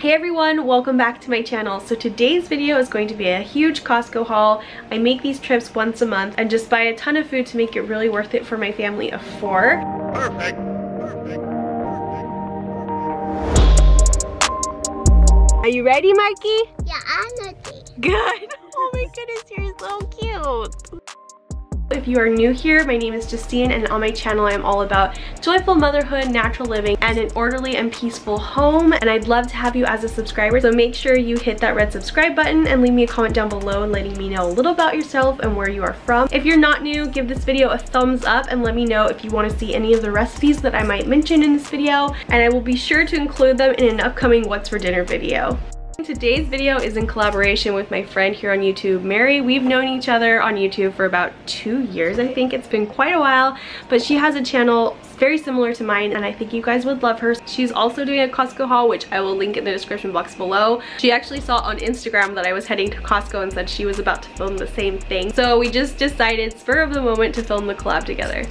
Hey everyone, welcome back to my channel. So today's video is going to be a huge Costco haul. I make these trips once a month and just buy a ton of food to make it really worth it for my family of 4. Perfect. Are you ready, Marky? Yeah, I'm ready. Good. Oh my goodness, you're so cute. If you are new here, my name is Justine, and on my channel I am all about joyful motherhood, natural living, and an orderly and peaceful home, and I'd love to have you as a subscriber. So make sure you hit that red subscribe button and leave me a comment down below and letting me know a little about yourself and where you are from. If you're not new, give this video a thumbs up and let me know if you want to see any of the recipes that I might mention in this video, and I will be sure to include them in an upcoming What's for Dinner video. Today's video is in collaboration with my friend here on YouTube, Mary. We've known each other on YouTube for about 2 years, I think. It's been quite a while, but she has a channel very similar to mine, and I think you guys would love her. She's also doing a Costco haul, which I will link in the description box below. She actually saw on Instagram that I was heading to Costco and said she was about to film the same thing. So we just decided, spur of the moment, to film the collab together.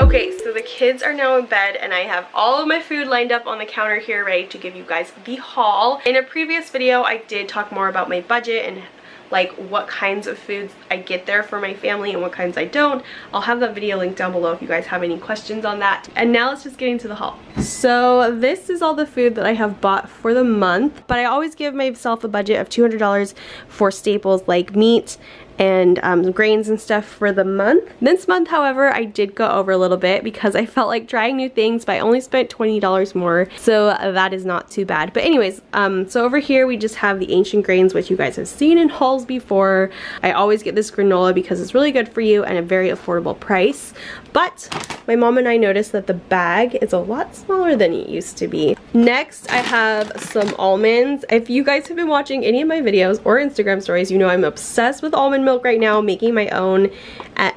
Okay, so the kids are now in bed and I have all of my food lined up on the counter here ready to give you guys the haul. In a previous video, I did talk more about my budget and like what kinds of foods I get there for my family and what kinds I don't. I'll have that video linked down below if you guys have any questions on that. And now let's just get into the haul. So this is all the food that I have bought for the month, but I always give myself a budget of $200 for staples like meat and grains and stuff for the month. This month, however, I did go over a little bit because I felt like trying new things, but I only spent $20 more, so that is not too bad. But anyways, so over here we just have the ancient grains, which you guys have seen in hauls before. I always get this granola because it's really good for you and a very affordable price. But my mom and I noticed that the bag is a lot smaller than it used to be. Next, I have some almonds. If you guys have been watching any of my videos or Instagram stories, you know I'm obsessed with almond milk right now, making my own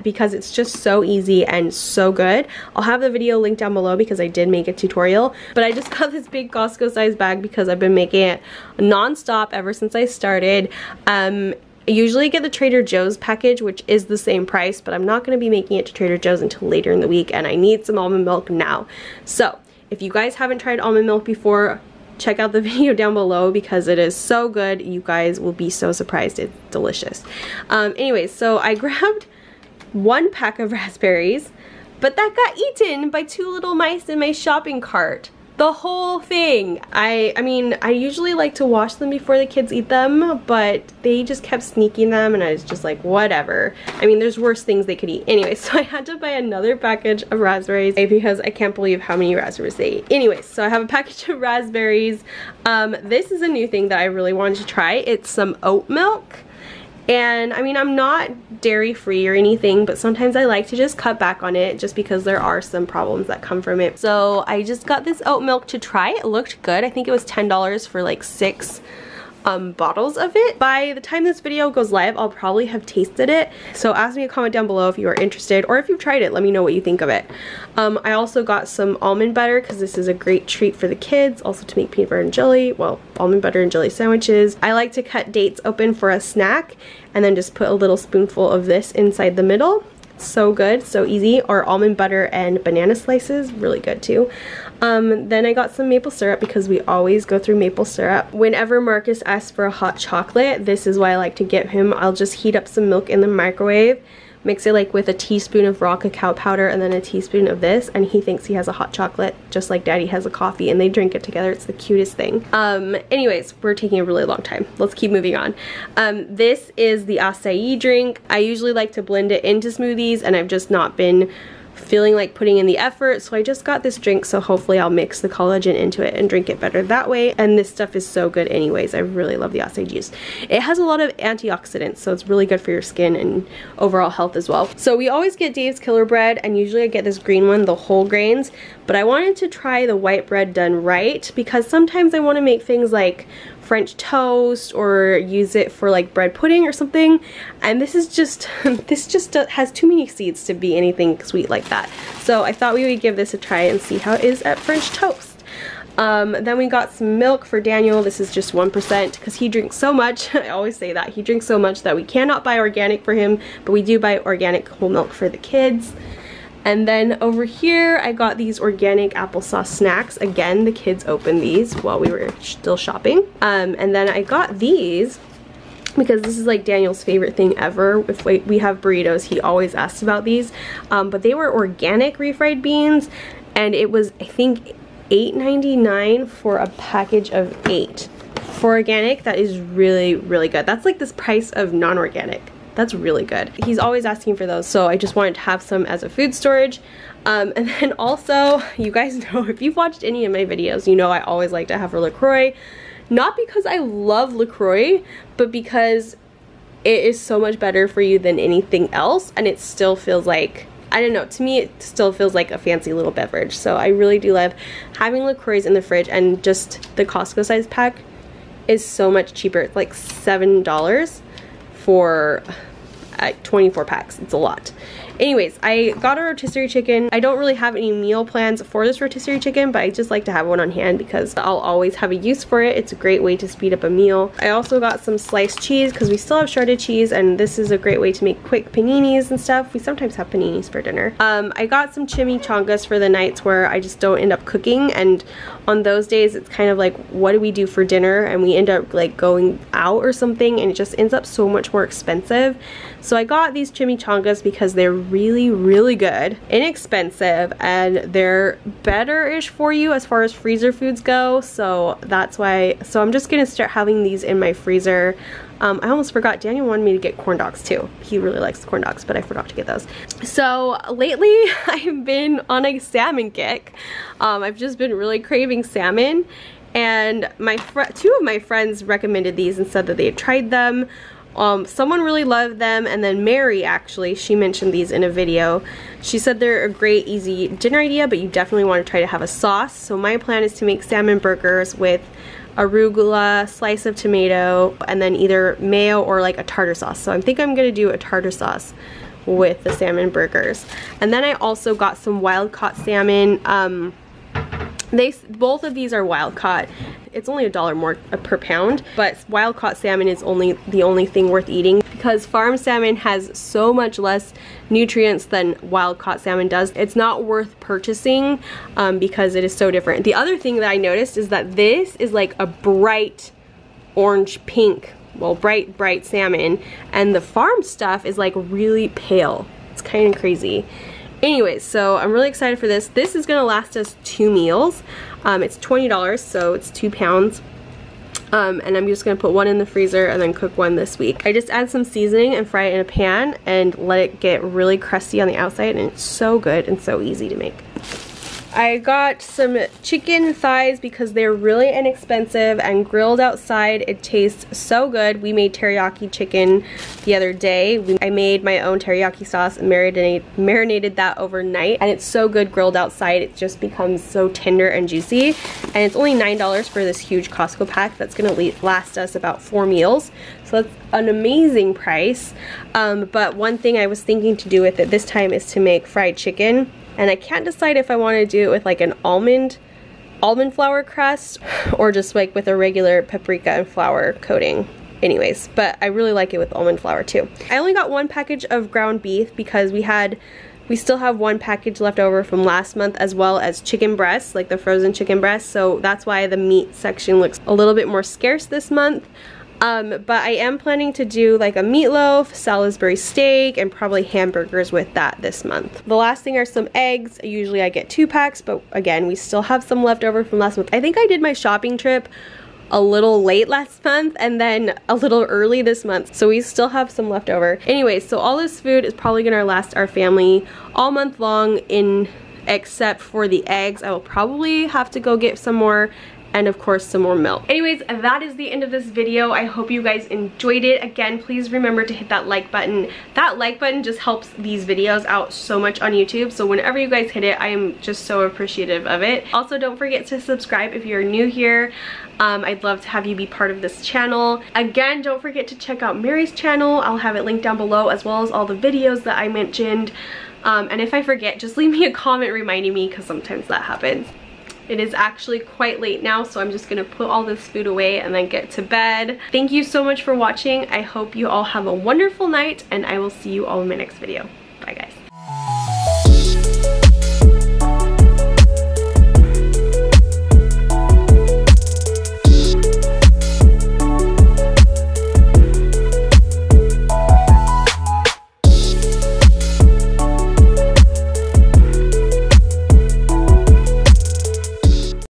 because it's just so easy and so good. I'll have the video linked down below because I did make a tutorial, but I just got this big Costco size bag because I've been making it non-stop ever since I started. I usually get the Trader Joe's package, which is the same price, but I'm not going to be making it to Trader Joe's until later in the week, and I need some almond milk now. So if you guys haven't tried almond milk before, check out the video down below because it is so good. You guys will be so surprised. It's delicious. Anyways, so I grabbed 1 pack of raspberries, but that got eaten by 2 little mice in my shopping cart. The whole thing. I mean, I usually like to wash them before the kids eat them, but they just kept sneaking them and I was just like, whatever. I mean, there's worse things they could eat. Anyway, so I had to buy another package of raspberries because I can't believe how many raspberries they ate. Anyways, so I have a package of raspberries. This is a new thing that I really wanted to try. It's some oat milk. And I mean, I'm not dairy free or anything, but sometimes I like to just cut back on it just because there are some problems that come from it. So I just got this oat milk to try. It looked good. I think it was $10 for like 6 bottles of it. By the time this video goes live, I'll probably have tasted it. So ask me a comment down below if you are interested, or if you've tried it, let me know what you think of it. I also got some almond butter because this is a great treat for the kids, also to make peanut butter and jelly, well, almond butter and jelly sandwiches. I like to cut dates open for a snack and then just put a little spoonful of this inside the middle. So good, so easy. Or almond butter and banana slices, really good too. Then I got some maple syrup because we always go through maple syrup. Whenever Marcus asks for a hot chocolate, this is why I like to give him. I'll just heat up some milk in the microwave, mix it like with a teaspoon of raw cacao powder and then a teaspoon of this, and he thinks he has a hot chocolate just like Daddy has a coffee, and they drink it together. It's the cutest thing. Anyways, we're taking a really long time. Let's keep moving on. This is the acai drink. I usually like to blend it into smoothies, and I've just not been feeling like putting in the effort, so I just got this drink, so hopefully I'll mix the collagen into it and drink it better that way. And this stuff is so good anyways. I really love the acai juice. It has a lot of antioxidants, so it's really good for your skin and overall health as well. So we always get Dave's Killer Bread, and usually I get this green one, the whole grains, but I wanted to try the white bread done right, because sometimes I want to make things like French toast or use it for like bread pudding or something, and this is just this just has too many seeds to be anything sweet like that. So I thought we would give this a try and see how it is at French toast. Then we got some milk for Daniel. This is just 1% because he drinks so much. I always say that he drinks so much that we cannot buy organic for him, but we do buy organic whole milk for the kids. And then over here, I got these organic applesauce snacks. Again, the kids opened these while we were still shopping. And then I got these because this is like Daniel's favorite thing ever. If we have burritos, he always asks about these. But they were organic refried beans, and it was, I think, $8.99 for a package of 8. For organic, that is really, really good. That's like this price of non-organic. That's really good. He's always asking for those, so I just wanted to have some as a food storage. And then also, you guys know, if you've watched any of my videos, you know I always like to have a LaCroix. Not because I love LaCroix, but because it is so much better for you than anything else, and it still feels like, I don't know, to me it still feels like a fancy little beverage. So I really do love having LaCroix in the fridge, and just the Costco size pack is so much cheaper. It's like $7 for 24 packs. It's a lot. Anyways, I got a rotisserie chicken. I don't really have any meal plans for this rotisserie chicken, but I just like to have one on hand because I'll always have a use for it. It's a great way to speed up a meal. I also got some sliced cheese because we still have shredded cheese, and this is a great way to make quick paninis and stuff. We sometimes have paninis for dinner. I got some chimichangas for the nights where I just don't end up cooking, and on those days it's kind of like, what do we do for dinner? And we end up like going out or something, and it just ends up so much more expensive. So I got these chimichangas because they're really, really good, inexpensive, and they're better-ish for you as far as freezer foods go. So that's why, so I'm just gonna start having these in my freezer. I almost forgot, Daniel wanted me to get corn dogs too. He really likes corn dogs, but I forgot to get those. So lately I've been on a salmon kick. I've just been really craving salmon, and two of my friends recommended these and said that they had tried them. Someone really loved them, and then Mary, actually, she mentioned these in a video. She said they're a great, easy dinner idea, but you definitely want to try to have a sauce. So my plan is to make salmon burgers with arugula, slice of tomato, and then either mayo or like a tartar sauce. So I think I'm gonna do a tartar sauce with the salmon burgers. And then I also got some wild-caught salmon. Both of these are wild-caught. It's only $1 more per pound, but wild-caught salmon is the only thing worth eating because farm salmon has so much less nutrients than wild-caught salmon does. It's not worth purchasing because it is so different. The other thing that I noticed is that this is like a bright orange pink, well, bright salmon, and the farm stuff is like really pale. It's kind of crazy. Anyways, so I'm really excited for this. This is gonna last us 2 meals. It's $20, so it's 2 pounds. And I'm just gonna put one in the freezer and then cook one this week. I just add some seasoning and fry it in a pan and let it get really crusty on the outside, and it's so good and so easy to make. I got some chicken thighs because they're really inexpensive, and grilled outside it tastes so good. We made teriyaki chicken the other day. I made my own teriyaki sauce and marinated that overnight, and it's so good grilled outside. It just becomes so tender and juicy, and it's only $9 for this huge Costco pack that's gonna last us about 4 meals. So that's an amazing price. But one thing I was thinking to do with it this time is to make fried chicken. And I can't decide if I want to do it with like an almond flour crust or just like with a regular paprika and flour coating. anyways, but I really like it with almond flour too. I only got 1 package of ground beef because we still have 1 package left over from last month, as well as chicken breasts, like the frozen chicken breasts, so that's why the meat section looks a little bit more scarce this month. But I am planning to do like a meatloaf, Salisbury steak, and probably hamburgers with that this month. The last thing are some eggs. Usually I get 2 packs, but again, we still have some left over from last month. I think I did my shopping trip a little late last month and then a little early this month, so we still have some left over. Anyways, so all this food is probably gonna last our family all month long, except for the eggs. I will probably have to go get some more, and of course some more milk. Anyways, that is the end of this video. I hope you guys enjoyed it. Again, please remember to hit that like button. That like button just helps these videos out so much on YouTube, so whenever you guys hit it, I am just so appreciative of it. Also, don't forget to subscribe if you're new here. I'd love to have you be part of this channel. Again, don't forget to check out Mary's channel. I'll have it linked down below, as well as all the videos that I mentioned. And if I forget, just leave me a comment reminding me, because sometimes that happens. It is actually quite late now, so I'm just gonna put all this food away and then get to bed. Thank you so much for watching. I hope you all have a wonderful night, and I will see you all in my next video.